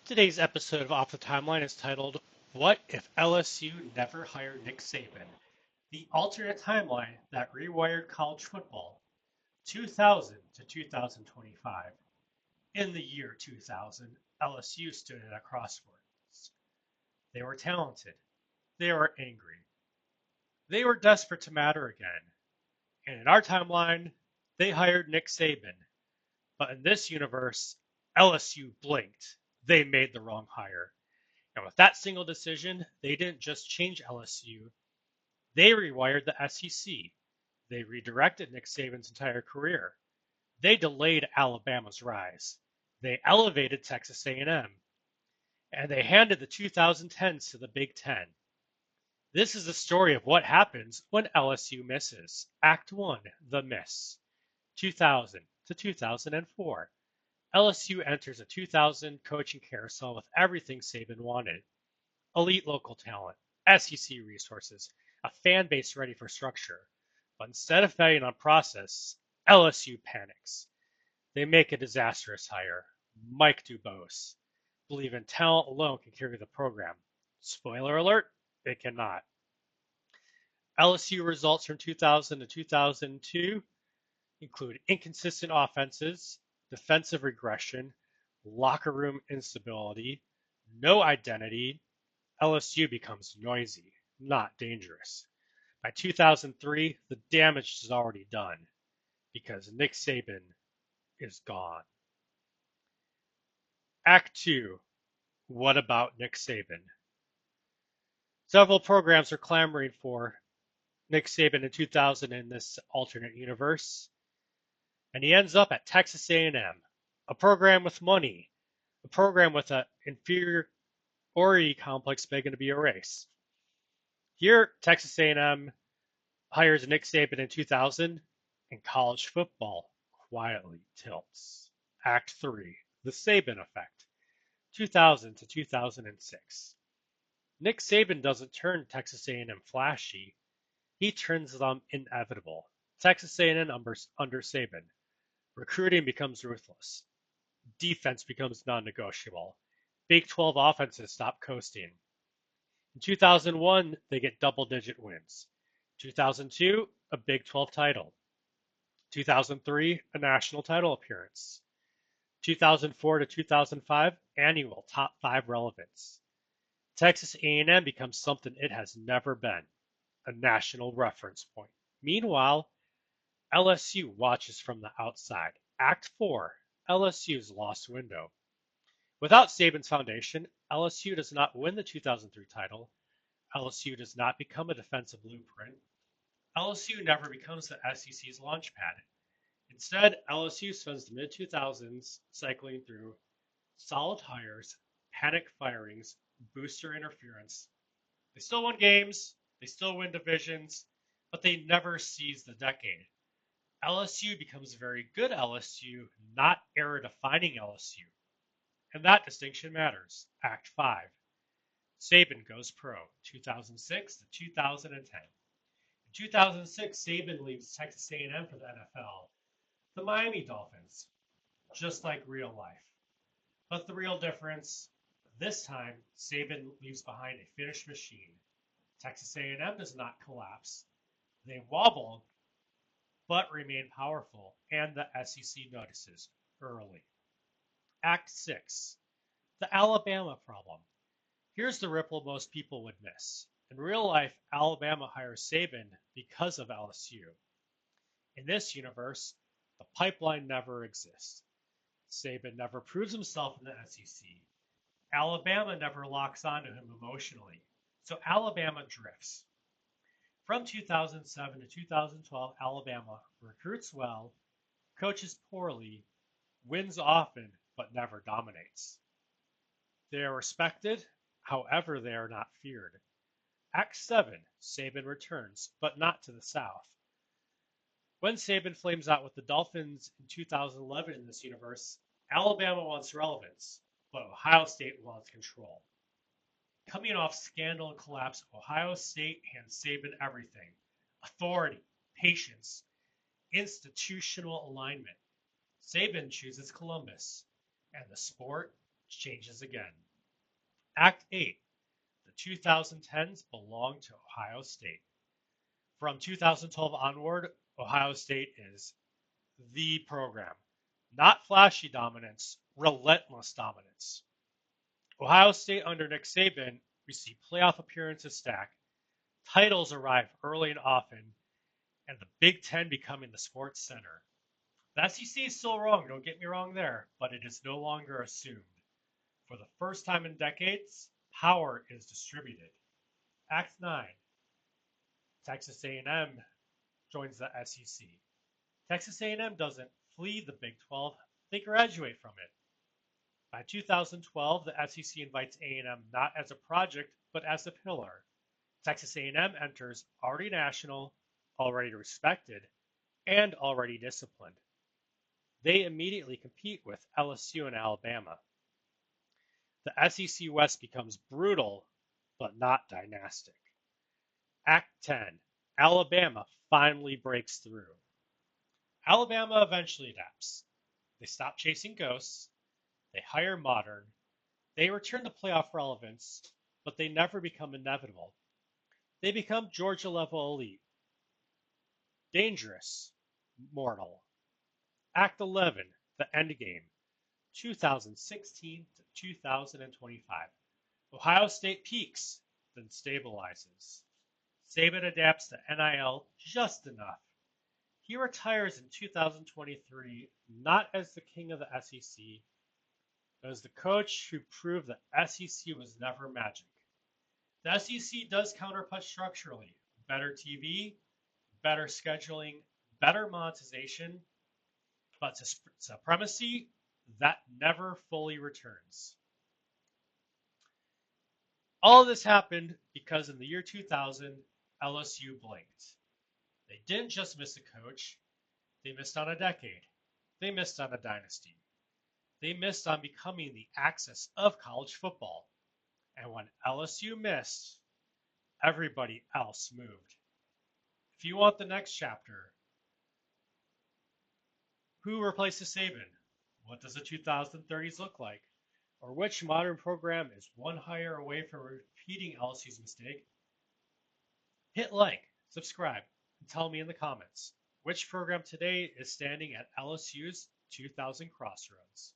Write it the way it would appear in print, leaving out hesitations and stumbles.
Today's episode of Off the Timeline is titled, What If LSU Never Hired Nick Saban? The alternate timeline that rewired college football, 2000 to 2025. In the year 2000, LSU stood at a crossroads. They were talented. They were angry. They were desperate to matter again. And in our timeline, they hired Nick Saban. But in this universe, LSU blinked. They made the wrong hire. And with that single decision, they didn't just change LSU, they rewired the SEC. They redirected Nick Saban's entire career. They delayed Alabama's rise. They elevated Texas A&M. And they handed the 2010s to the Big Ten. This is the story of what happens when LSU misses. Act 1, The Miss. 2000 to 2004. LSU enters a 2000 coaching carousel with everything Saban wanted. Elite local talent, SEC resources, a fan base ready for structure. But instead of betting on process, LSU panics. They make a disastrous hire. Mike Dubose. Believe in talent alone can carry the program. Spoiler alert, it cannot. LSU results from 2000 to 2002 include inconsistent offenses, defensive regression, locker room instability, no identity. LSU becomes noisy, not dangerous. By 2003, the damage is already done because Nick Saban is gone. Act 2, What About Nick Saban? Several programs are clamoring for Nick Saban in 2000 in this alternate universe, and he ends up at Texas A&M, a program with money, a program with an inferiority complex begging to be erased. Here, Texas A&M hires Nick Saban in 2000, and college football quietly tilts. Act 3, The Saban Effect, 2000 to 2006. Nick Saban doesn't turn Texas A&M flashy, he turns them inevitable. Texas A&M under Saban. Recruiting becomes ruthless. Defense becomes non-negotiable. Big 12 offenses stop coasting. In 2001, they get double-digit wins. 2002, a Big 12 title. 2003, a national title appearance. 2004 to 2005, annual top 5 relevance. Texas A&M becomes something it has never been, a national reference point. Meanwhile, LSU watches from the outside. Act 4, LSU's lost window. Without Saban's foundation, LSU does not win the 2003 title. LSU does not become a defensive blueprint. LSU never becomes the SEC's launchpad. Instead, LSU spends the mid-2000s cycling through solid hires, panic firings, booster interference. They still win games, they still win divisions, but they never seize the decade. LSU becomes very good LSU, not era-defining LSU. And that distinction matters. Act 5. Saban goes pro, 2006 to 2010. In 2006, Saban leaves Texas A&M for the NFL. The Miami Dolphins, just like real life. But the real difference, this time, Saban leaves behind a finished machine. Texas A&M does not collapse. They wobble, but remain powerful, and the SEC notices early. Act 6, The Alabama Problem. Here's the ripple most people would miss. In real life, Alabama hires Saban because of LSU. In this universe, the pipeline never exists. Saban never proves himself in the SEC. Alabama never locks onto him emotionally. So Alabama drifts. From 2007 to 2012, Alabama recruits well, coaches poorly, wins often, but never dominates. They are respected, however, they are not feared. Act 7, Saban returns, but not to the South. When Saban flames out with the Dolphins in 2011 in this universe, Alabama wants relevance, but Ohio State wants control. Coming off scandal and collapse, Ohio State hands Saban everything: authority, patience, institutional alignment. Saban chooses Columbus, and the sport changes again. Act 8. The 2010s belong to Ohio State. From 2012 onward, Ohio State is the program. Not flashy dominance, relentless dominance. Ohio State under Nick Saban, we see playoff appearances stack, titles arrive early and often, and the Big Ten becoming the sports center. The SEC is still wrong, don't get me wrong there, but it is no longer assumed. For the first time in decades, power is distributed. Act 9. Texas A&M joins the SEC. Texas A&M doesn't flee the Big 12, they graduate from it. By 2012, the SEC invites A&M not as a project, but as a pillar. Texas A&M enters already national, already respected, and already disciplined. They immediately compete with LSU and Alabama. The SEC West becomes brutal, but not dynastic. Act 10. Alabama finally breaks through. Alabama eventually adapts. They stop chasing ghosts, they hire modern, they return to playoff relevance, but they never become inevitable. They become Georgia level elite. Dangerous, mortal. Act 11, the endgame, 2016 to 2025. Ohio State peaks, then stabilizes. Saban adapts to NIL just enough. He retires in 2023 not as the king of the SEC, but as the coach who proved the SEC was never magic. The SEC does counterpunch structurally. Better TV, better scheduling, better monetization, but supremacy, that never fully returns. All of this happened because in the year 2000, LSU blinked. They didn't just miss a coach, they missed on a decade. They missed on a dynasty. They missed on becoming the axis of college football. And when LSU missed, everybody else moved. If you want the next chapter, who replaces Saban? What does the 2030s look like? Or which modern program is one hire away from repeating LSU's mistake? Hit like, subscribe, and tell me in the comments which program today is standing at LSU's 2000 crossroads.